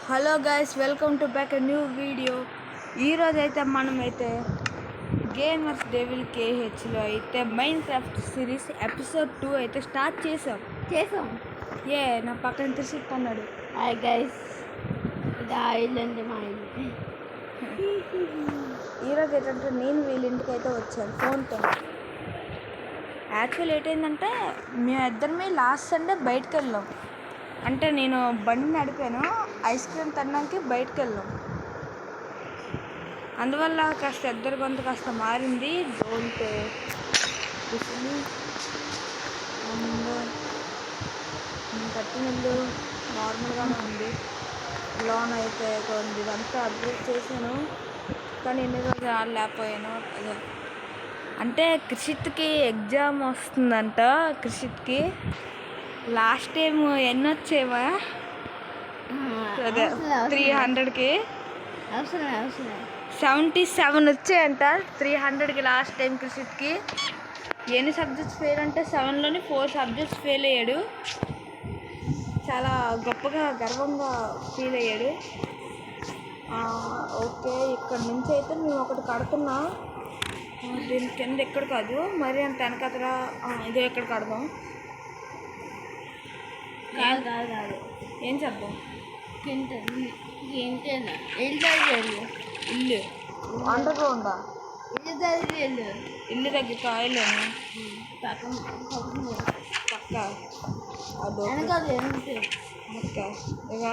Hello guys, welcome to back new video. ఈరోజు అయితే మనమైతే గేమర్స్ డెవిల్ కేహెచ్లో అయితే మైన్క్రాఫ్ట్ సిరీస్ ఎపిసోడ్ 2 అయితే స్టార్ట్ చేసాం. నా పక్కన త్రిషిత్ అన్నాడు. హాయ్ గైస్, ఇది ఆయిల్ అంటే మా ఇల్లు. ఈరోజు ఏంటంటే నేను వీళ్ళ ఇంటికి అయితే వచ్చాను ఫోన్తో. యాక్చువల్ ఏంటంటే మేమిద్దరమే లాస్ట్ సండే బయటకు వెళ్ళాం. అంటే నేను బండి నడిపాను, ఐస్ క్రీమ్ తినడానికి బయటకు వెళ్ళాం. అందువల్ల కాస్త ఇద్దరు గొంతు కాస్త మారింది. డోంట్ కట్టిన ఇల్లు నార్మల్గానే ఉంది. లోన్ అయితే కొంది, ఇదంతా అప్డేట్ చేశాను. కానీ ఎన్ని రోజులు ఆడలేకపోయాను. అంటే కృషిత్కి ఎగ్జామ్ వస్తుందంట. కృషిత్కి లాస్ట్ టైం ఎన్ని వచ్చేవా? అదే 300కి 77 వచ్చాయంట. 300కి లాస్ట్ టైం కృషిత్కి. ఎన్ని సబ్జెక్ట్స్ ఫెయిల్ అంటే 7లోని 4 సబ్జెక్ట్స్ ఫెయిల్ అయ్యాడు. చాలా గొప్పగా గర్వంగా ఫీల్ అయ్యాడు. ఓకే, ఇక్కడ నుంచి అయితే మేము ఒకటి కడుతున్నా. దీని కింద ఎక్కడ కాదు, మరి అంత వెనకతరా ఇదో ఎక్కడ కడదాం. కాదు ఏం చేద్దాం? ఇల్లు అండర్ గ్రౌండా? ఇల్లు దగ్గర కాయలు పక్క ఇక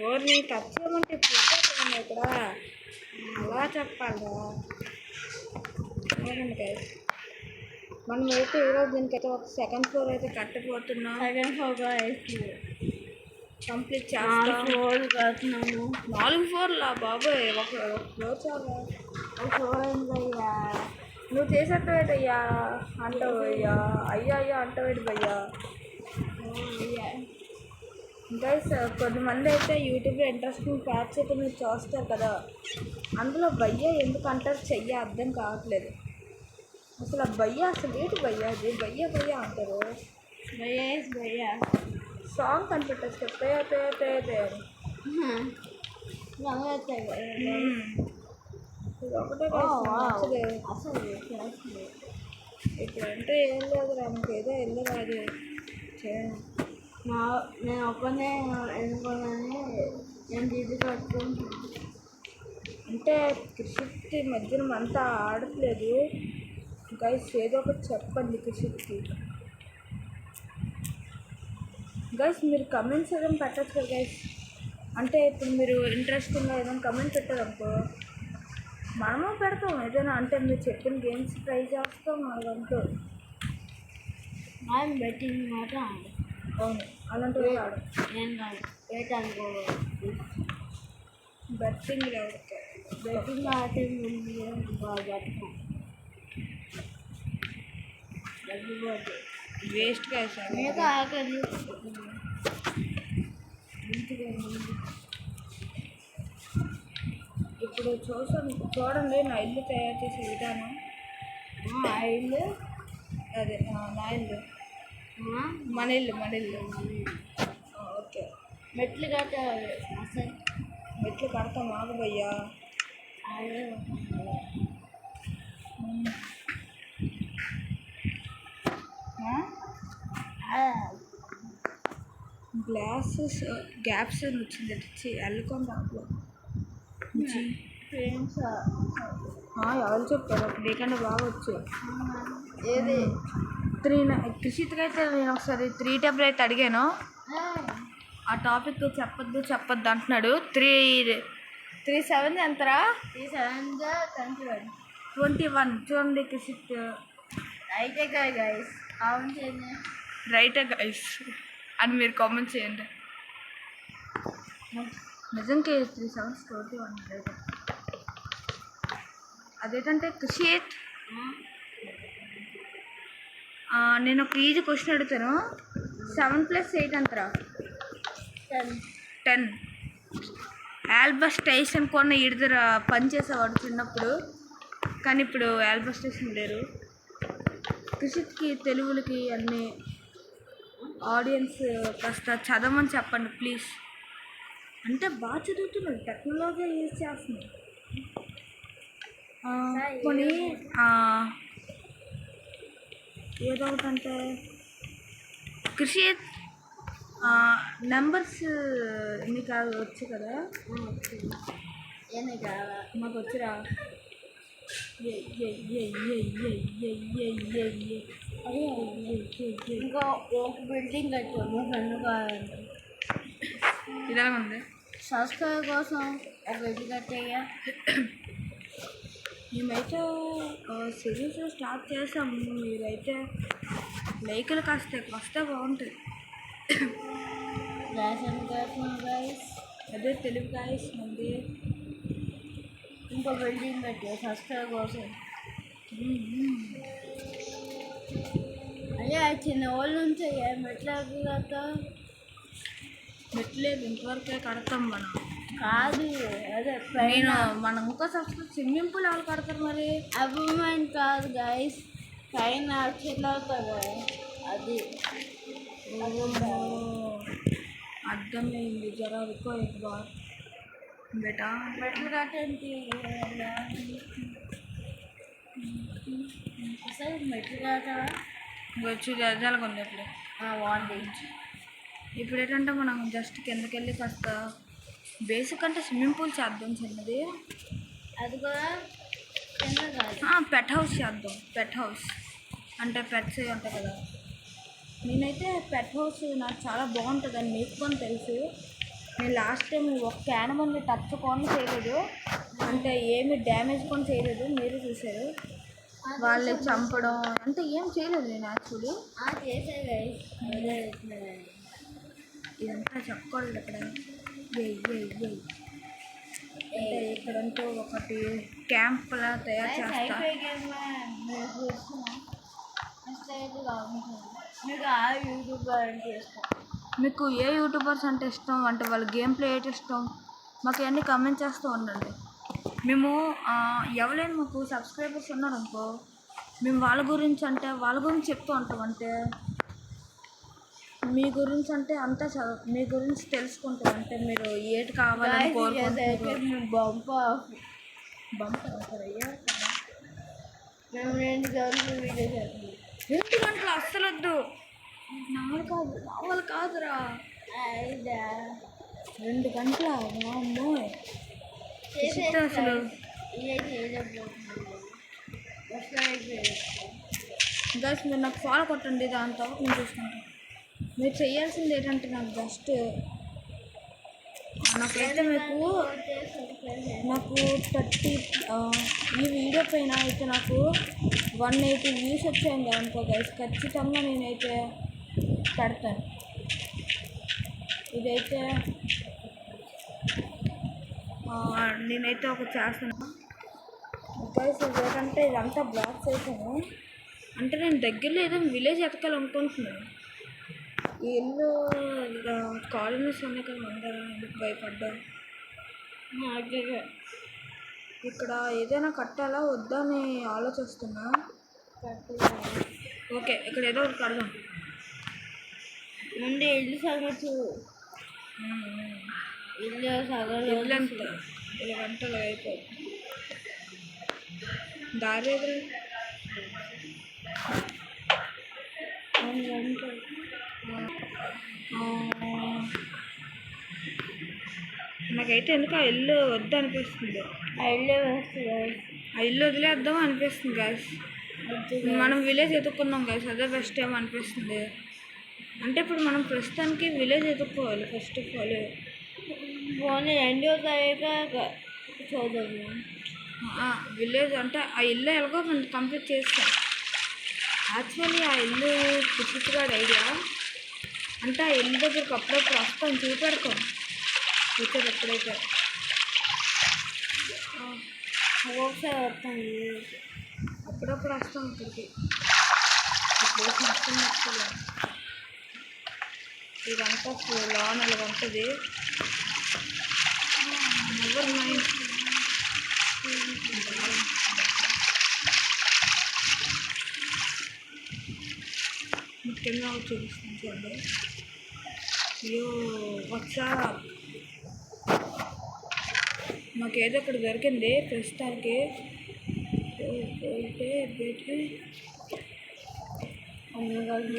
ఓర్ని టచ్ చేయమంటే ఇప్పుడు ఇక్కడ అలా చెప్పాలా? మనం అయితే ఈరోజు దీనికైతే ఒక సెకండ్ ఫ్లోర్ అయితే కట్టపోతున్నాం. కంప్లీట్ చేస్తాం. 4 ఫ్లోర్లా బాబోయ్? ఒక ఫ్లోర్ చాలా. ఒక ఫ్లోర్ అయిందయ్యా. నువ్వు చేసేటయ్యా అంటావు అయ్యా. అయ్యా అంటావేటి భయ్యా? గైస్, కొంతమంది అయితే యూట్యూబ్లో ఇంట్రెస్టింగ్ ఫ్యాక్ట్స్ అయితే మీరు చూస్తారు కదా, అందులో భయ్య ఎందుకు అంటారు చెయ్య అర్థం కావట్లేదు. అసలు ఆ భయ్య అసలు ఏంటి భయ్య? అది భయ్య అంటారు. భయ్య సాంగ్ కనిపెట్టచ్చు కదా, ఒకటే అసలు ఇప్పుడు అంటే ఏం లేదు, నాకు ఏదో వెళ్ళరాదు. నేను ఒక్కనే ఎన్నుకోనని నేను ఇది కట్టుకుంటున్నాను. అంటే కృషికి మధ్యన అంతా ఆడట్లేదు. గైస్ ఏదో ఒకటి చెప్పండి కృషికి. గైస్ మీరు కమెంట్స్ ఏదైనా పెట్టచ్చు కదా గైస్. అంటే ఇప్పుడు మీరు ఇంట్రెస్టింగ్గా ఏదైనా కమెంట్ పెట్టారనుకో, మనము పెడతాం ఏదైనా. అంటే మీరు చెప్పిన గేమ్స్ ట్రై చేస్తాం అదంటూ. బెట్టింగ్ మాట అవును, అలాంటివి ఆడు. నేను కాదు బెట్టింగ్ ఆటే వేస్ట్గా ఆకలి. ఇప్పుడు చూడండి నా ఇల్లు తయారు చేసే విధానం. ఆ ఇల్లు అదే నా ఇల్లు, మన ఇల్లు. ఓకే, మెట్లు కట్టాలి. అసలు మెట్లు కడతాం ఆగు భయ్యా. గ్లాసెస్ గ్యాప్స్ అని వచ్చింది. తెచ్చి అల్లుకొని దాంట్లో ఎవరు చెప్పారు? నీకన్నా బాగా వచ్చు. ఏది 3 కృషిత్కి అయితే నేను ఒకసారి 3 టేబుల్ అయితే అడిగాను. ఆ టాపిక్ చెప్పొద్దు అంటున్నాడు. 3 7 ఎంతరా? 21 చూడండి కృషిత్. రైటే గైస్ అని మీరు కామెంట్ చేయండి. నిజంకి 3 7 21 రైట్. అదేంటంటే కృషిత్, నేను ఒక ఈజీ క్వశ్చన్ అడుగుతాను. 7 + 8 ఎంతరా? 10. ఆల్బర్ట్ స్టేషన్ కొన్న ఇద్దరు పనిచేసేవాడు చిన్నప్పుడు, కానీ ఇప్పుడు ఆల్బర్ట్ స్టేషన్ లేరు. కృషికి తెలుగులకి అన్ని ఆడియన్స్ కాస్త చదవమని చెప్పండి ప్లీజ్. అంటే బాగా చదువుతున్నారు, టెక్నాలజీ యూజ్ చేస్తున్నారు. కొన్ని ఏదో ఒకటంటే కృషి నెంబర్స్ నీకు అవి వచ్చు కదా, మాకు వచ్చిరా. ఇంకా ఒక బిల్డింగ్ కట్టాము ఫ్రెండ్ కావాలంటే ఇలా ఉంది. సబ్స్క్రైబ్ కోసం ఒక ఇల్లు కట్టేయ. మేమైతే సిరీస్ స్టార్ట్ చేసాము, మీరైతే లైకులు కాస్త వస్తే బాగుంటుంది. రేషన్ కోసం గైస్, అదే తెలుగు గాయస్ మంది. ఇంకో బిల్డింగ్ కట్టే సబ్స్క్రైబ్ కోసం. అయ్యా చిన్న వాళ్ళ నుంచి మెట్లకి కదా, మెట్లేదు ఇంతవరకే కడతాం మనం. కాదు అదే నేను మనం ఇంకో సబ్స్క్రైబ్ స్విమ్మింగ్ పూల్ ఎవరు కడతారు మరి? అభిమాన్ కాదు గైస్, పైన చిన్న అది అర్థమైంది. జరా ఎక్కువ బేటా మెట్లు కట్టండి అసలు మెట్లు కట్ట వచ్చి జరజాలకు ఉంది ఇప్పుడు. వాంటేజ్ ఇప్పుడు ఏంటంటే మనం జస్ట్ కిందకి వెళ్ళి కాస్త బేసిక్ అంటే స్విమ్మింగ్ పూల్ చేద్దాం చిన్నది. అది కూడా కింద కాదు, పెట్ హౌస్ చేద్దాం. పెట్ హౌస్ అంటే పెట్స్ ఉంటాయి కదా. నేనైతే పెట్ హౌస్ నాకు చాలా బాగుంటుందని మీకు కూడా తెలుసు. నేను లాస్ట్ టైం ఒక యానిమల్ని టచ్ కూడా చేయలేదు, అంటే ఏమి డ్యామేజ్ కూడా చేయలేదు, మీరు చూసారు. వాళ్ళని చంపడం అంటే ఏం చేయలేదు నేను యాక్చువల్లీ. చేసే గైస్ ఇదంతా చెప్పకూడదు ఇక్కడ. అంటే ఇక్కడంటూ ఒకటి క్యాంప్లా తయారు చేస్తా. మీకు ఏ యూట్యూబర్స్ అంటే ఇష్టం, అంటే వాళ్ళ గేమ్ ప్లే ఏంటి ఇష్టం, మాకు ఇవన్నీ కమెంట్ చేస్తూ ఉండండి. మేము ఎవరైనా మాకు సబ్స్క్రైబర్స్ ఉన్నారనుకో, మేము వాళ్ళ గురించి చెప్తూ ఉంటాం. అంటే మీ గురించి అంటే అంతా మీ గురించి తెలుసుకుంటాం. అంటే మీరు ఏటి కావాలని కోరుకుంటున్నారు. బంపర్ అయ్యా మేము 2 గంటలు వీడియో చేస్తాం. 2 గంటలు అస్సలు వద్దు, నావల్ కాదురా. 2 గంటల అమ్మో అసలు. గైస్ మీరు నాకు ఫాలో కొట్టండి, దాని తర్వాత నేను చూసుకుంటాను. మీరు చేయాల్సింది ఏంటంటే నాకు జస్ట్ నాకైతే నాకు 30 ఈ వీడియో పైన అయితే నాకు 180 వ్యూస్ వచ్చాయండి అనుకో గైస్, ఖచ్చితంగా నేనైతే పెడతాను. ఇదైతే నేనైతే ఒక చేస్తాను గైస్. ఏంటంటే ఇదంతా బ్లాక్ చేశాను, అంటే నేను దగ్గరలో ఏదైనా విలేజ్ ఎతకాలనుకుంటున్నాను. ఈ ఇల్లు కాలనీస్ ఉన్నాయి కదా, అందరూ ఎందుకు భయపడ్డా. ఇక్కడ ఏదైనా కట్టాలా వద్దా అని ఆలోచిస్తున్నా. ఓకే ఇక్కడ ఏదో ఒకటి కడదాం. ముందు ఇల్లు సగచ్చు, ఇల్లు సగం ఇల్లు అంత 2 గంటలు అయిపోతుంది. దారి ఎదురు 2 గంటలు. నాకైతే ఎందుకు ఆ ఇల్లు వద్దు అనిపిస్తుంది. ఆ ఇల్లు వేస్తుంది, ఆ ఇల్లు వదిలేద్దాం అనిపిస్తుంది గాయస్. మనం విలేజ్ ఎదుర్కొన్నాం గాయస్, అదే బెస్ట్ ఏమో అనిపిస్తుంది. అంటే ఇప్పుడు మనం ప్రస్తుతానికి విలేజ్ ఎదుర్కోవాలి ఫస్ట్ ఆఫ్ ఆల్. పోనీ 2వ తారీఖు చూద్దాము. విలేజ్ అంటే ఆ ఇల్లు ఎలాగో మనం కంప్లీట్ చేస్తాం. యాక్చువల్లీ ఆ ఇల్లు పిచ్చిగా ఐడియా. అంటే ఆ ఇల్లు దగ్గరికి అప్పుడప్పుడు వస్తాం, చూపెడతాం వచ్చేది ఎప్పుడైతే. ఒకసారి వస్తాం, అప్పుడప్పుడు వస్తాం ఇక్కడికి. మొత్తం వస్తుంది ఇదంతా లోన్ ఇలా ఉంటుంది. ఎవరు మైండ్ కెమెరా చూపిస్తాను చూడండి. అయ్యో వాట్సాప్ మాకేదో ఇక్కడ దొరికింది ప్రస్తుతానికి.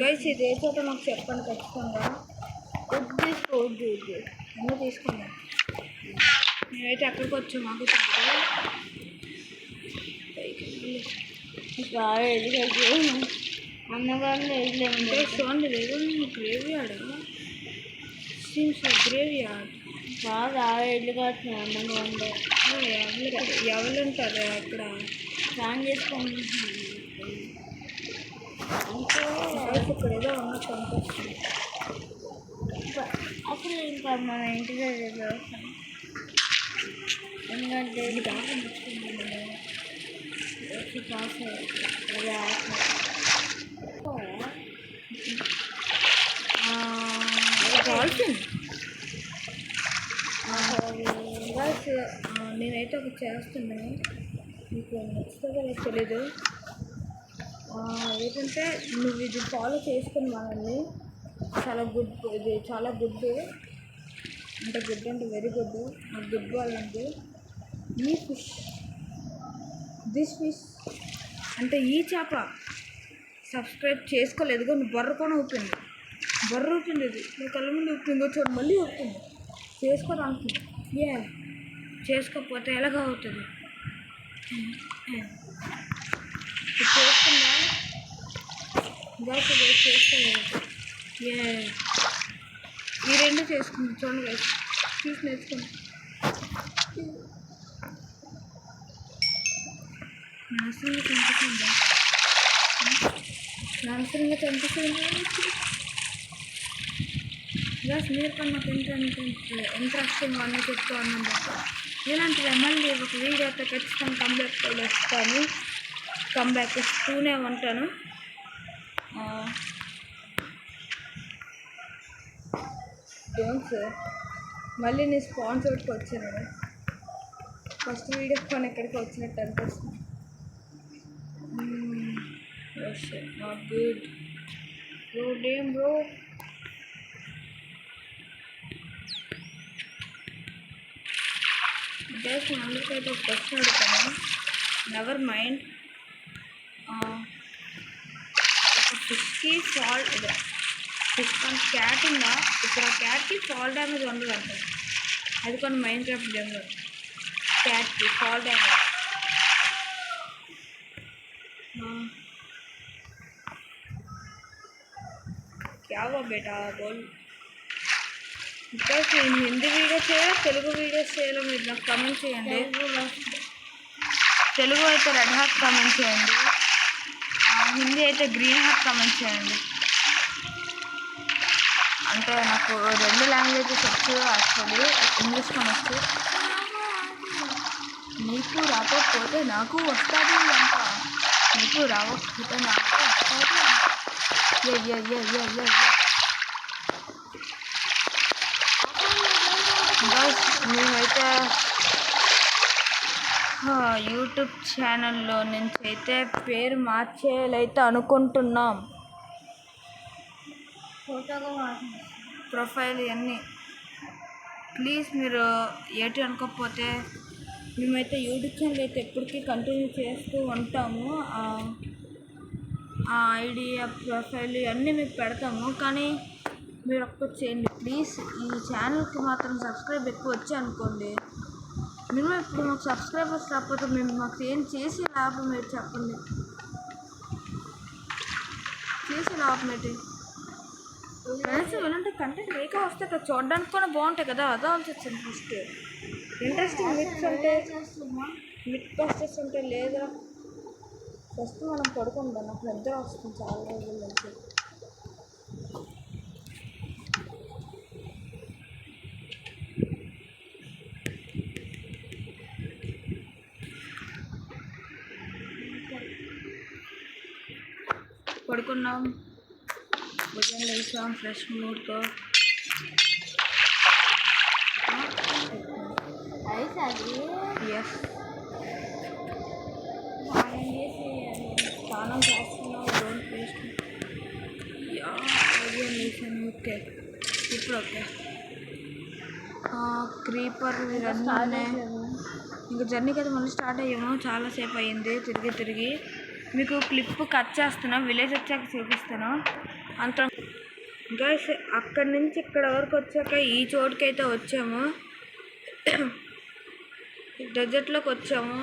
గైస్ ఇది ఏ చోట మాకు చెప్పండి ఖచ్చితంగా. అన్నీ తీసుకున్నాం. నేనైతే ఎక్కడికి వచ్చాం మాకు తెలియదు. అన్నగారు చూడండి లేదు gravy yard seems gravy yard బాగా ఇల్లు కడుతున్నాయి అన్నగారు. ఎవరు ఉంటారు అక్కడ ప్లాన్ చేసుకొని ఇక్కడ ఏదో ఉన్నట్టు అనిపిస్తుంది. అసలు ఇంకా మన ఇంటి దగ్గర ఎందుకంటే ఇది బాగా నచ్చుతుంది. డాల్ఫిన్ నేనైతే ఒకటి చేస్తున్నాను, మీకు నచ్చుతుందో నాకు తెలీదు. ఏంటంటే నువ్వు ఇది ఫాలో చేసుకుని మనల్ని చాలా గుడ్, ఇది చాలా గుడ్ అంటే గుడ్ అంటే వెరీ గుడ్. నాకు గుడ్ వాళ్ళంటే ఈ ఫిష్, దిస్ ఫిష్ అంటే ఈ చేప సబ్స్క్రైబ్ చేసుకోలేదు కానీ బర్ర కూడా ఊపింది. బర్ర ఊపింది, ఇది నా కళ్ళ ముందు ఊపింది. వచ్చాడు మళ్ళీ ఊపింది. చేసుకోవడానికి చేసుకోకపోతే ఎలాగ అవుతుంది? చేసుకుందా గైస్? చేసుకోలేదు. ఈ రెండు చేసుకుంది చూడండి గైస్, చూసి నేర్చుకుంది. నాశనంగా కనిపిస్తుందా? నాశనంగా కనిపిస్తుంది. గైస్ మీరు కానీ నాకు ఇంట్రెస్టింగ్ అన్నీ చెప్తూ అన్నాను. ఇలాంటివి మళ్ళీ ఒక వీడియోతో ఖచ్చితంగా కంబ్యాక్ చేస్తాను, కంబ్యాక్ ఇస్తూనే ఉంటాను. డోంట్స్ మళ్ళీ నీ స్పాన్సర్కి వచ్చాను. ఫస్ట్ వీడియో కొన్ని ఎక్కడికి వచ్చినట్టు అనిపిస్తుంది. Not good bro, damn bro. Just అందరికైతే ఒక క్వశ్చన్ అడుగుతాను, నెవర్ మైండ్. ఒక ఫిష్కి ఫాల్ట్, ఫిష్ కానీ క్యాట్ ఉందా? ఇప్పుడు ఆ క్యాట్కి ఫాల్ డ్యామేజ్ ఉండదు అంట. అది కొన్ని మైండ్ క్రాఫ్ట్ గేమ్లో క్యాట్కి ఫాల్ డ్యామేజ్. क्या हुआ बेटा बोल. బికాస్ నేను హిందీ వీడియోస్ చేయాలి, తెలుగు వీడియోస్ చేయాలో మీరు నాకు కమెంట్ చేయండి. తెలుగు అయితే రెడ్ హార్ట్ కమెంట్ చేయండి, హిందీ అయితే గ్రీన్ హార్ట్ కమెంట్ చేయండి. అంటే నాకు 2 లాంగ్వేజెస్ వచ్చు యాక్చువల్లీ, ఇంగ్లీష్ కానీ వచ్చు. నీకు రాకపోతే నాకు వస్తుంది అంట, నీకు రాకపోతే నాకు వస్తుంది. మేమైతే యూట్యూబ్ ఛానల్లో నుంచి అయితే పేరు మార్చేయాలైతే అనుకుంటున్నాం. ప్రొఫైల్ ఇవన్నీ ప్లీజ్ మీరు ఏంటి అనుకోకపోతే మేమైతే యూట్యూబ్ ఛానల్ అయితే ఎప్పటికీ కంటిన్యూ చేస్తూ ఉంటాము. ఆ ఐడి, ఆ ప్రొఫైల్ ఇవన్నీ మీకు పెడతాము. కానీ మీరు ఒక్కటి చేయండి ప్లీజ్, ఈ ఛానల్కి మాత్రం సబ్స్క్రైబ్ ఎక్కువ వచ్చి అనుకోండి. మినిమం ఇప్పుడు మాకు సబ్స్క్రైబర్స్ రాకపోతే మేము మాకు ఏం చేసి లాభం మీరు చెప్పండి. చేసి లాభం ఏంటి? ఫ్రెండ్స్ ఇలాంటి కంటెంట్ లేక వస్తే అక్కడ చూడడానికి కూడా బాగుంటాయి కదా, అదే ఆలోచించండి. ఫస్ట్ ఇంట్రెస్టింగ్ మిక్స్ అంటే మిట్ బస్టర్స్ ఉంటే లేదా ఫస్ట్ మనం పడుకుంటాం. నాకు నిద్ర వస్తుంది చాలా రోజుల నుంచి. పడుకున్నాం, ఉదయం లేచాం ఫ్రెష్ మూడ్తో. ఎస్ స్నానం చేస్తున్నాం, డోంట్ వేస్ట్. యా చేశాను. ఓకే, ఇప్పుడు ఓకే. క్రీపర్ ఇవన్నీ ఉన్నాయి. ఇంకా జర్నీకి అయితే మళ్ళీ స్టార్ట్ అయ్యాము. చాలాసేపు అయ్యింది తిరిగి. మీకు క్లిప్ కట్ చేస్తున్నా, విలేజ్ వచ్చాక చూపిస్తాను. అంత గైస్ అక్కడి నుంచి ఇక్కడ వరకు వచ్చాక ఈ చోటుకైతే వచ్చాము. డెజర్ట్లోకి వచ్చాము.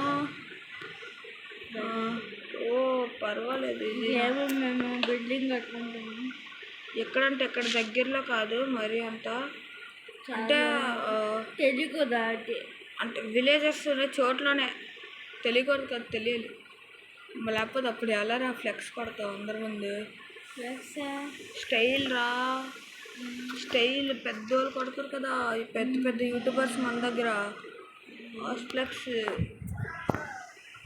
ఓ పర్వాలేదు, ఇది మేము బిల్డింగ్ కట్టుకుంటాము. ఎక్కడంటే ఎక్కడ దగ్గరలో కాదు మరి అంత, అంటే తెలియదా అంటే విలేజెస్ చోట్లోనే తెలియకూడదు కదా, తెలియాలి. లేకపోతే అప్పుడు ఎలా రా ఫ్లెక్స్ కొడతావు అందరి ముందు. స్టైల్ రా, స్టైల్ పెద్దోళ్ళు కొడతారు కదా, పెద్ద యూట్యూబర్స్ మన దగ్గర. ఫ్లెక్స్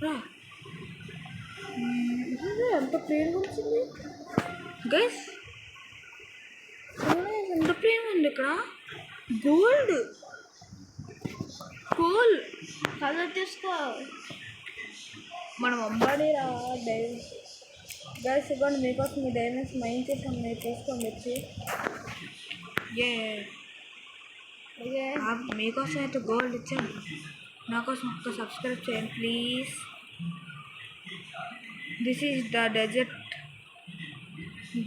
రా, ఎంత ప్లేన్ వచ్చింది గైస్, ఎంత ప్లేన్ ఉంది ఇక్కడ. గోల్డ్ కూల్ కలర్ తీసుకో. మనం అంబానీ రా గైస్. ఇవ్వండి మీకోసం మీ డైమండ్స్ మైండ్ చేసాం, మీరు తీసుకోండి వచ్చి. మీకోసం అయితే గోల్డ్ ఇచ్చాను, నా కోసం ఒక్క సబ్స్క్రైబ్ చేయండి please. This is the desert,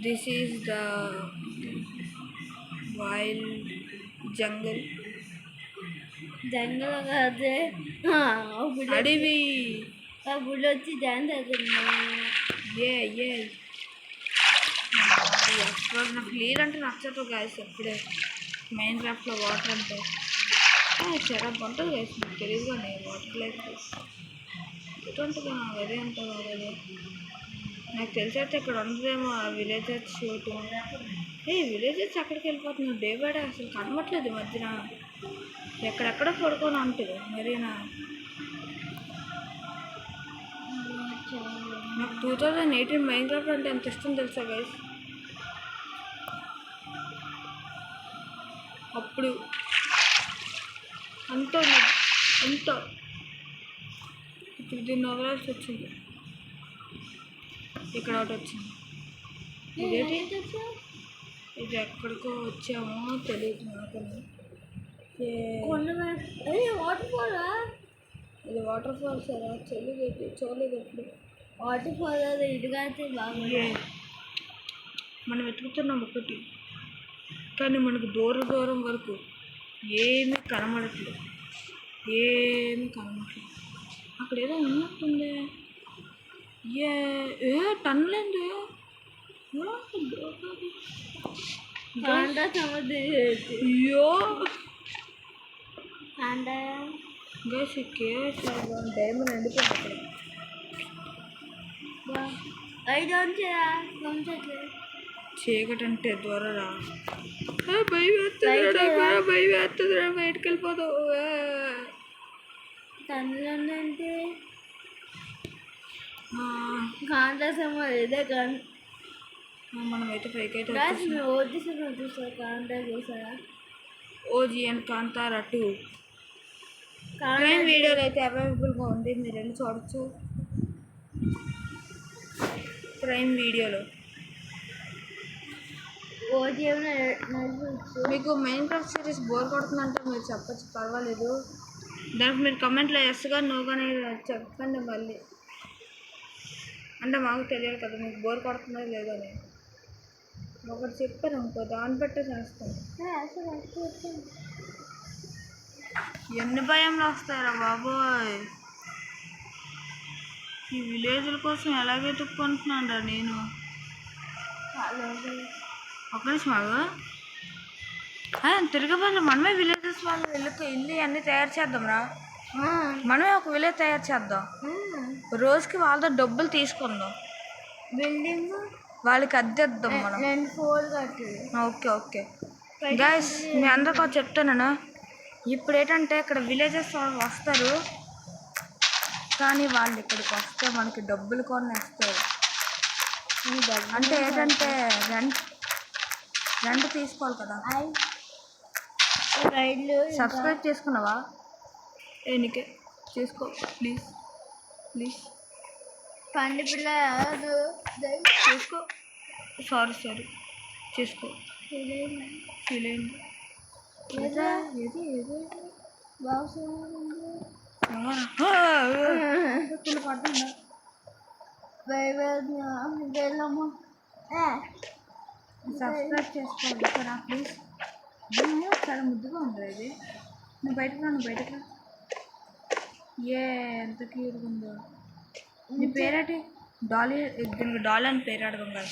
this is the wild jungle. అదే అడవి. అప్పుడు వచ్చి డ్యాన్స్ అవుతున్నా. నాకు నీళ్ళు అంటే నచ్చదు గాయస్. ఎప్పుడే మైండ్ క్రాఫ్ట్లో వాటర్ అంటే చెరప్ ఉంటుంది గాయస్. నాకు తెలియదు కానీ వాటర్ లైఫ్ ఎటువంటిది అదే అంటారు అదే. నాకు తెలిసి అయితే ఇక్కడ ఉండదేమో ఆ విలేజెస్ షూట్. విలేజెస్ ఎక్కడికి వెళ్ళిపోతున్నావు డే బై డే, అసలు కనబట్లేదు ఈ మధ్యన. ఎక్కడెక్కడ పడుకొని ఉంటుంది మరీనా. నాకు 2018 మైండ్ క్రాఫ్ట్ అంటే ఎంత ఇష్టం తెలుసా గైస్. అప్పుడు అంత ఇప్పుడు దీన్ని వదలాల్సి వచ్చింది. ఇక్కడ ఒకటి వచ్చింది. ఇదేంటి, ఇది ఎక్కడికో వచ్చామో తెలియదు నాకు. వాటర్ ఫాల్, ఇది వాటర్ ఫాల్ సార్, చూడలేదు ఎప్పుడు. వాటర్ ఫాల్ అది ఇటుగా అయితే బాగా. మనం వెతుకుతున్నాం ఒకటి, కానీ మనకు దూరం వరకు ఏమీ కనబడట్లేదు. అక్కడ ఏదో ఉన్నట్టుంది. టన్నులేంది. అయ్యో గైస్, ఈ కేవ్స్ డైమండ్ ఎండిపోయింది అక్కడ. చీకటి అంటే దూరరా, భయం వేస్తుందిరా, బయటకు వెళ్ళిపోతావు. అంటే ఇదే కానీ మనమైతే పైకి అయితే చూసారా ఓజీ అండ్ కాంతారా 2 ప్రైమ్ వీడియోలో అయితే అవైలబుల్గా ఉంది, మీరు వెళ్ళి చూడొచ్చు. ప్రైమ్ వీడియోలో మీకు మైండ్ క్రాఫ్ట్ సిరీస్ బోర్ కొడుతుందంటే మీరు చెప్పచ్చు, పర్వాలేదు. దానికి మీరు కమెంట్లో ఎస్గా నో కానీ చెప్పండి మళ్ళీ, అంటే మాకు తెలియాలి కదా మీకు బోర్ కొడుతుందో లేదో అని. ఒకటి చెప్పారు అనుకో, దాన్ని బట్టే చేస్తాను. ఎన్ని భయంలో వస్తారా బాబోయ్. ఈ విలేజ్ల కోసం ఎలాగే తుక్కుంటున్నాను నేను. ఒక్క నిమిషం ఆగు. తిరగబడి మనమే విలేజెస్ వాళ్ళు ఇల్లు అన్నీ తయారు చేద్దాం రా. మనమే ఒక విలేజ్ తయారు చేద్దాం, రోజుకి వాళ్ళతో డబ్బులు తీసుకుందాం, బిల్డింగ్ వాళ్ళకి అద్దెద్దాం మనం. ఓకే గైస్, మీ అందరికీ ఒకటి చెప్తాను. ఇప్పుడు ఏంటంటే ఇక్కడ విలేజెస్ వాళ్ళు వస్తారు, కానీ వాళ్ళు ఇక్కడికి వస్తే మనకి డబ్బులు కొన్ని ఇస్తారు. అంటే ఏంటంటే రెంట్ తీసుకోవాలి కదా. సబ్స్క్రైబ్ చేసుకున్నావా? నీకే చేసుకో ప్లీజ్. పండి పిల్ల చేసుకో. సారీ చేసుకో. ఫీల్ అయింది ఏదో ఏది ఏది బాక్స్ పడుతుందా వెళ్ళమ్మా సబ్స్క్రైబ్ చేసుకోండి సరే ప్లీజ్ చాలా ముద్దుగా ఉంది ఇది నువ్వు బయటకు రా ఎంత క్యూట్గా ఉందో నీ పేరేంటి డాలీ దీనికి డాల్ అని పేరు అడగం కదా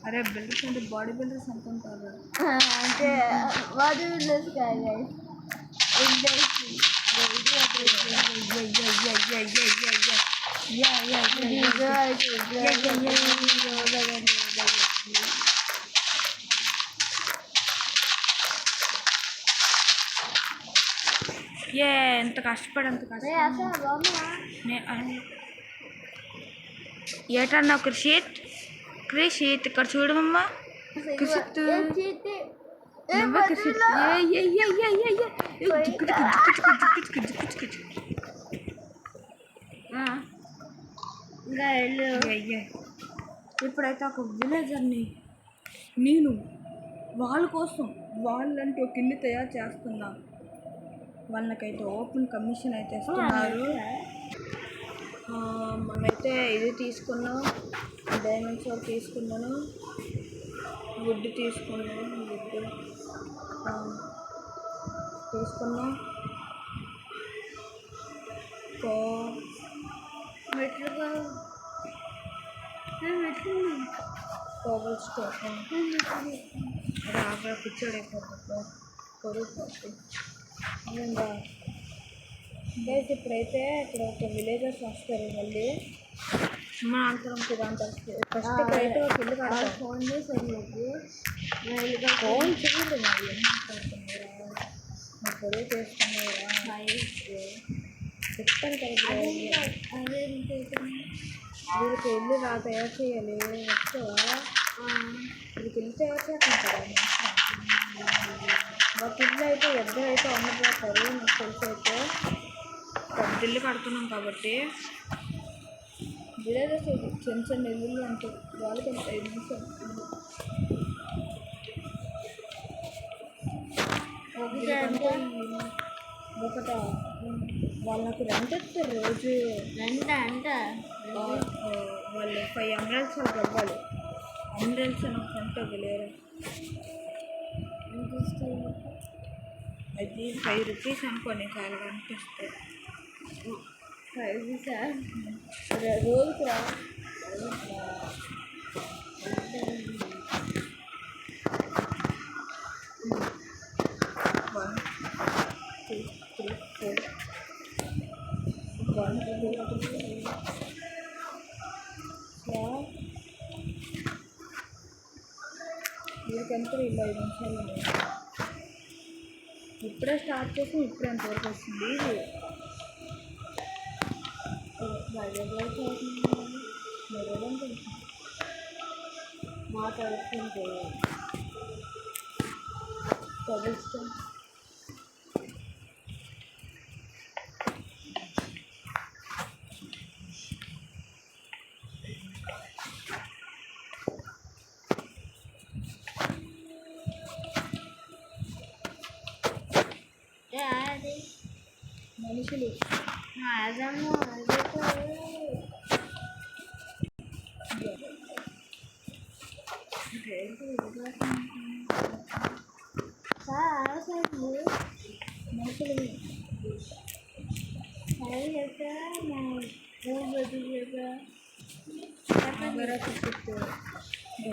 అరే బిల్డర్స్ అంటే బాడీ బిల్డర్స్ అనుకుంటారు అంటే బాడీ బిల్డర్స్ కాదు ఎంత కష్టపడి ఏటన్నా ఒక షీట్ ఇక్కడ చూడమమ్మా ఇప్పుడైతే ఒక విలేజర్ని నేను వాళ్ళ కోసం వాళ్ళంటే ఒక ఇల్లు తయారు చేస్తున్నా వాళ్ళకైతే ఓపెన్ కమిషన్ అయితే ఇస్తున్నారు మనమైతే ఇది తీసుకున్నాం డైమండ్స్ వర్క్ తీసుకున్నాను వుడ్ తీసుకున్నాం తీసుకున్నాం కోబల్ స్టోన్ అక్కడ పిచ్చోడు అయిపోతుంది కొడుకు గైస్ ఇప్పుడైతే ఇక్కడ ఒక విలేజర్స్ వస్తారు మళ్ళీ మా అంతరం అంటారు ఫస్ట్ ఇక్కడైతే ఒక ఇల్లు కడతారు ఫోన్ చేశారు నాకు ఫోన్ చేయండి మరి పొడవు చేస్తున్నారా చెప్తాను కదా వీళ్ళకి ఇల్లు తయారు చేయాలి వచ్చావా వీళ్ళకి ఇల్లు తయారు చేస్తాను కదా మాకు ఇల్లు అయితే అయితే అమ్ముతారు నాకు తెలిసి అయితే పెద్ద ఇల్లు కడుతున్నాం కాబట్టి విలేజెస్ చిన్న చిన్న ఇల్లు అంటే వాళ్ళకి 5 నిమిషాలు ఒకట వాళ్ళకి రెంట్ ఇస్తారు రోజు వాళ్ళు 5 ఎమరాల్డ్స్ వాళ్ళకి ఇవ్వాలి ఎమరాల్డ్స్ అని ఒక రెంట్ ఇవ్వలేరు అది 5 రూపీస్ అనుకోండి చాలా అనిపిస్తుంది 5 సార్ రోజుకి రా 1 2 3 4 1 2 వీరికంతా ఇలా 5 నిమిషాలు ఇప్పుడే స్టార్ట్ చేసి ఇప్పుడే ఎంతవరకు వస్తుంది మాట్లాడుతుంటే తెలుస్తుంది మనుషులు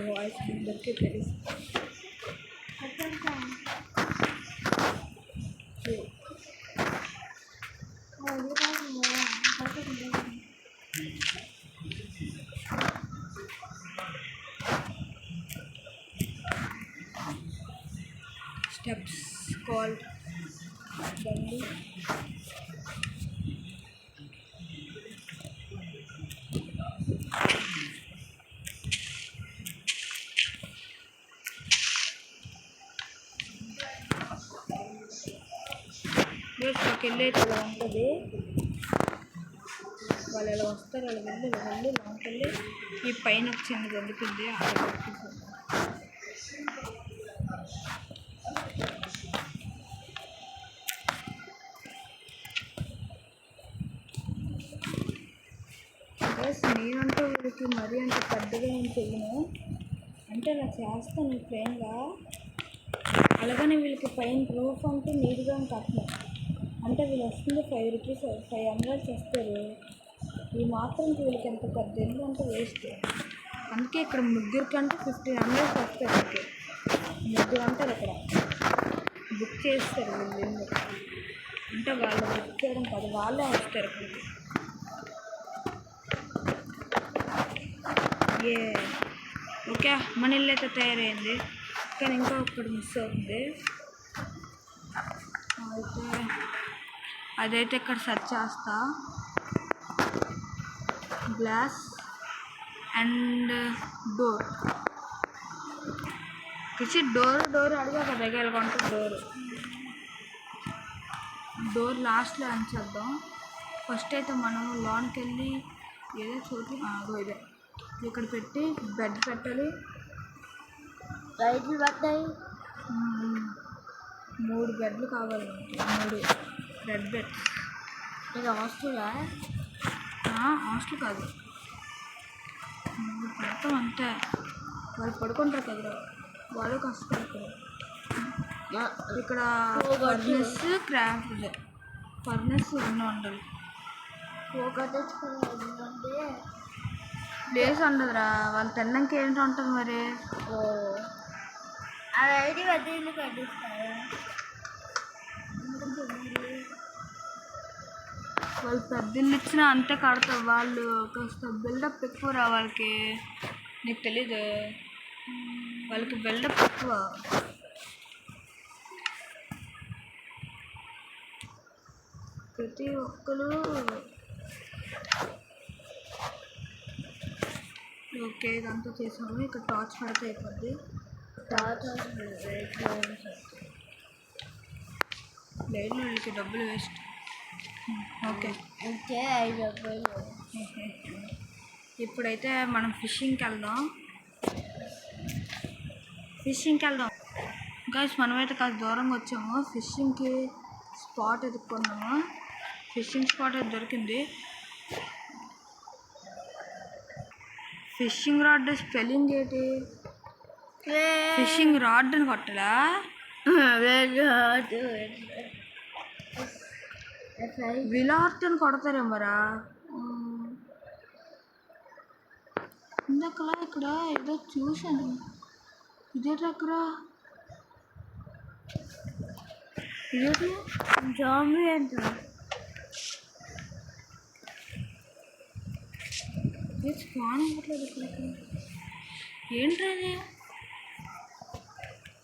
వాయిస్ అందరికీ తెలుసు steps called బండి ఒక ఇల్లు అయితే ఇలా ఉంటుంది వాళ్ళు ఎలా వస్తారు, వాళ్ళు వెళ్ళి లోనికి వెళ్ళి ఈ పైన ఒక చిన్నది ఎందుకుంది అక్కడ పెట్టుకుంటారు. నేనంటే వీళ్ళకి మరీ అంత పెద్దగా ఏం చెయ్యను, అంటే అలా చేస్తాను ప్లెయిన్గా. అలాగని వీళ్ళకి పైన రూఫ్ అంటే నీట్గా కట్టను. అంటే వీళ్ళు వస్తుంది 5 రూపీస్ 5 ఎమరాల్డ్స్ వస్తారు. ఈ మాత్రం వీళ్ళకి ఎంత పెద్ద ఇల్లు అంటే వేస్ట్. అందుకే ఇక్కడ ముగ్గురికంటే 15 ఎమరాల్డ్స్ వస్తాయి. వీళ్ళకి ముగ్గురు అంటారు ఇక్కడ బుక్ చేస్తారు వీళ్ళు ఇల్లు. అంటే వాళ్ళు బుక్ చేయడం కాదు, వాళ్ళే వస్తారు ఇక్కడికి. ఓకే, మన ఇల్లు అయితే తయారైంది, కానీ ఇంకా ఒక్కటి మిస్ అవుతుంది. అదైతే ఇక్కడ సెర్చ్ చేస్తా. గ్లాస్ అండ్ డోర్ కిచి డోర్ అడిగా కదా వెళ్ళకుంటే డోర్ లాస్ట్లో అంచేద్దాం. ఫస్ట్ అయితే మనం లోన్కి వెళ్ళి ఏదో చోటు ఇదే ఇక్కడ పెట్టి బెడ్ పెట్టాలి. 3 బెడ్లు కావాలి, 3 రెడ్ బెడ్. ఇది హాస్టలా? హాస్టల్ కాదు, 3 పెడతాం అంతే. వాళ్ళు పడుకుంటారు కదా, వాళ్ళు కష్టపడతారు. ఇక్కడ ఫర్నెస్ క్రాఫ్ట్ ఫర్నెస్ ఎన్నో ఉండాలి. ప్లేస్ ఉండదురా, వాళ్ళు తినడానికి ఏంటో ఉంటుంది మరి. వాళ్ళు పెద్ద ఇల్లు ఇచ్చినా అంతే కడతారు. వాళ్ళు కాస్త బిల్డప్ ఎక్కువ రా వాళ్ళకి, నీకు తెలీదు, వాళ్ళకి బిల్డప్ ఎక్కువ. ప్రతి ఒక్కరు ఓకే ఇదంతా చేసాము. ఇక్కడ టార్చ్ పడితే అయిపోద్ది. లేదు వీళ్ళకి డబ్బులు వేస్ట్. ఓకే ఇప్పుడైతే మనం ఫిషింగ్కి వెళ్దాం. గైస్ మనమైతే కాస్త దూరంగా వచ్చాము. ఫిషింగ్కి స్పాట్ ఎదుర్కొన్నాము. ఫిషింగ్ స్పాట్ అయితే దొరికింది. ఫిషింగ్ రాడ్ స్పెల్లింగ్ ఏంటి? ఫిషింగ్ రాడ్ అని కొట్టలా? విలార్ట్ అని కొడతారేమరా. ఇందాకలా ఇక్కడ ఏదో చూసాను, ఇదేంటి అక్కడ ఇదేంటి జాంబీ అంట. స్పాన్ అవ్వట్లేదు ఇక్కడికి, ఏంటది?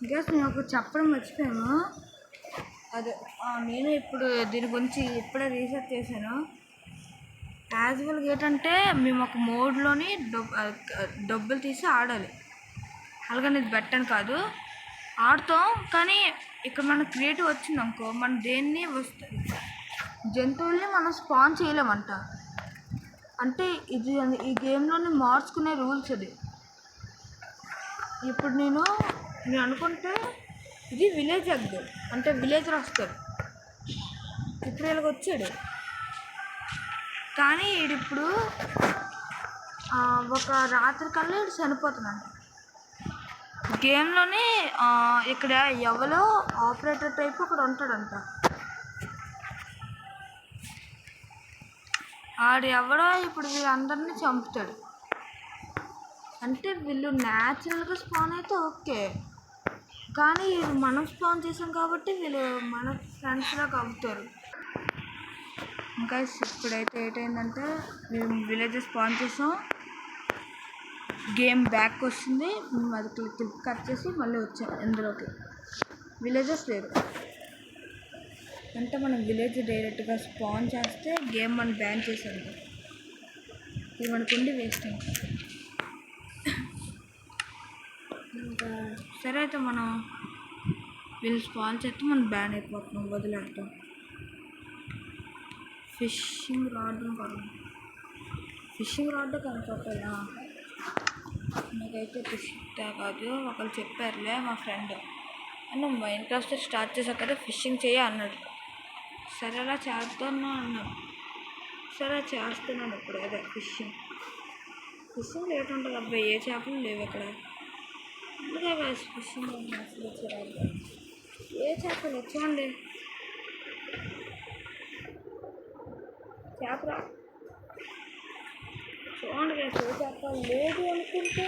గ్యాస్ నేను ఒక చెప్పడం మర్చిపోయాను. అదే నేను ఇప్పుడు దీని గురించి ఇప్పుడే రీసెర్చ్ చేశాను. యాజువల్గా ఏంటంటే మేము ఒక మోడ్లోని డబ్బులు తీసి ఆడాలి. అలాగని ఇది బెట్టని కాదు, ఆడతాం. కానీ ఇక్కడ మన క్రియేటివ్ వచ్చింది అనుకో, మనం దేన్ని జంతువుల్ని మనం స్పాన్ చేయలేమంట. అంటే ఇది ఈ గేమ్లోని మార్చుకునే రూల్స్ అది. ఇప్పుడు నేను అనుకుంటే ఇది విలేజ్ ఎగ్ అంటే విలేజర్ వస్తాడు. ఇప్పుడు ఇలాగ వచ్చాడు, కానీ ఇప్పుడు ఒక రాత్రి కల్లా ఇటు చనిపోతున్నాడు. గేమ్లోని ఇక్కడ ఎవరో ఆపరేటర్ టైప్ అక్కడ ఉంటాడంట. ఆడు ఎవడో ఇప్పుడు వీళ్ళందరినీ చంపుతాడు. అంటే వీళ్ళు న్యాచురల్గా స్పాన్ అయితే ఓకే, కానీ మనం స్పాన్ చేసాం కాబట్టి వీళ్ళు మన ఫ్రెండ్స్లాగా అవుతారు. ఇంకా ఇప్పుడైతే ఏంటంటే మేము విలేజ్ స్పాన్ చేసాం. గేమ్ బ్యాక్ వస్తుంది, మేము అది క్లిక్ కట్ చేసి మళ్ళీ వచ్చాం. ఇందులోకి విలేజెస్ లేరు అంటే మనం విలేజ్ డైరెక్ట్గా స్పాన్ చేస్తే గేమ్ మనం బ్యాన్ చేసాము. ఇది మనకుండి వేస్ట్ ఇంకా. సరే అయితే మనం వీళ్ళు స్పాన్ చేస్తే మనం బ్యాన్ అయిపోతున్నాం, వదిలేస్తాం. ఫిషింగ్ రాడ్ కూడా ఫిషింగ్ రాడ్ కనుక్కోదా నాకైతే ఫిష్ కాదు ఒకళ్ళు చెప్పారులే మా ఫ్రెండ్ అని మైన్క్రాఫ్ట్ స్టార్ట్ చేసాక ఫిషింగ్ చేయ అన్నాడు. సరేలా చేస్తాను అన్నాడు. సరే చేస్తున్నాను ఇప్పుడు. అదే ఫిషింగ్ లేట్ ఉంటుంది అబ్బాయి. ఏ చేపలు లేవు ఇక్కడ. అందుకే ఫిషింగ్ అసలు వచ్చారు. ఏ చేపలు చూడండి. చేపరా చూడండి ఏ చేప లేదు అనుకుంటే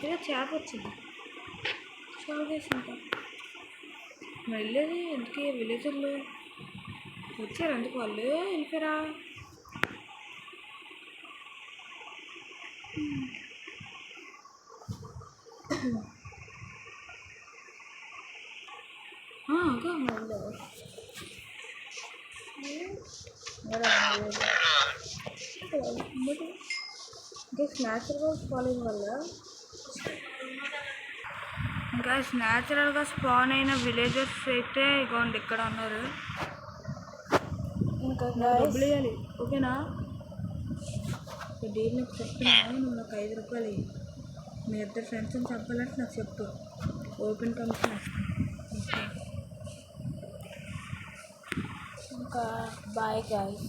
ఏదో చేప వచ్చింది. చూడేసి ఇంకా వెళ్ళేది ఎందుకే విలేజర్లు వచ్చారు. అందుకు వాళ్ళు వెళ్ళిపోయారా. అదే న్యాచురల్గా స్పాన్ వల్ల ఇంకా న్యాచురల్గా స్పాన్ అయిన విలేజర్స్ అయితే ఇగోండి ఇక్కడ ఉన్నారు. ఇంకా డబ్బులు ఇవ్వాలి ఓకేనా. డీల్ నీకు చెప్తున్నాను. నువ్వు నాకు 5 రూపాయలు ఇవ్వు. మీ ఇద్దరు ఫ్రెండ్స్ని చెప్పాలంటే నాకు చెప్పు. ఓపెన్ కమిషన్ వస్తాను. ఇంకా బాయ్ గాయ్స్.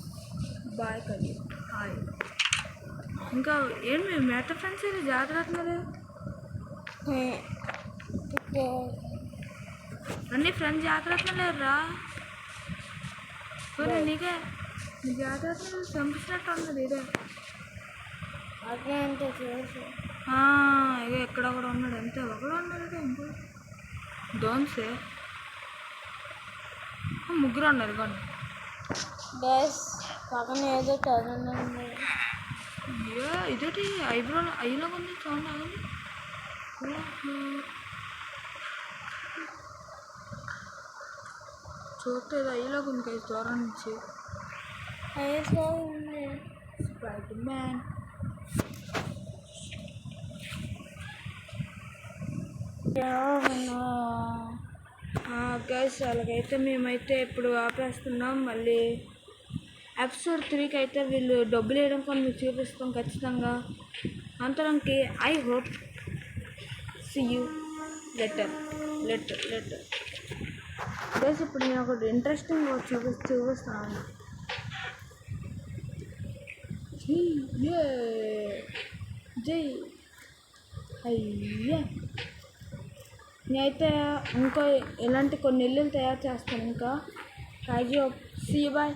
బాయ్ కది హాయ్. ఇంకా ఏం మీ మిగతా ఫ్రెండ్స్ ఇది జాగ్రత్త మరి. అన్నీ ఫ్రెండ్స్ జాగ్రత్త లేరురా. నీకే నీ జాగ్రత్త చంపించినట్టు ఉన్నది ఇదే. అదే అంటే చూసి ఇక ఎక్కడ కూడా ఉన్నాడు. అంతే ఒకడు ఉన్నాడు. ఇంకో డోన్సే ముగ్గురు ఉన్నారు. కానీ గ్యాస్ పక్కన ఏదో చదవండి. ఇదేంటి ఐబ్రో అయినా ఉంది చూడండి. చూస్తే ఇది అయ్యేలాగా ఉంది దూరం నుంచి. స్పైడర్ మ్యాన్ గైస్ అలాగైతే మేమైతే ఇప్పుడు ఆపేస్తున్నాం. మళ్ళీ ఎపిసోడ్ 3కి అయితే వీళ్ళు డబ్బులు వేయడం కొన్ని మీకు చూపిస్తాం ఖచ్చితంగా. అంతలోకి I hope see you later. Guys ఇప్పుడు నేను ఒకటి ఇంట్రెస్టింగ్ చూపిస్తాను. జై అయ్యా. నేనైతే ఇంకో ఇలాంటి కొన్ని ఇల్లులు తయారు చేస్తాను. ఇంకా I hope see you bye.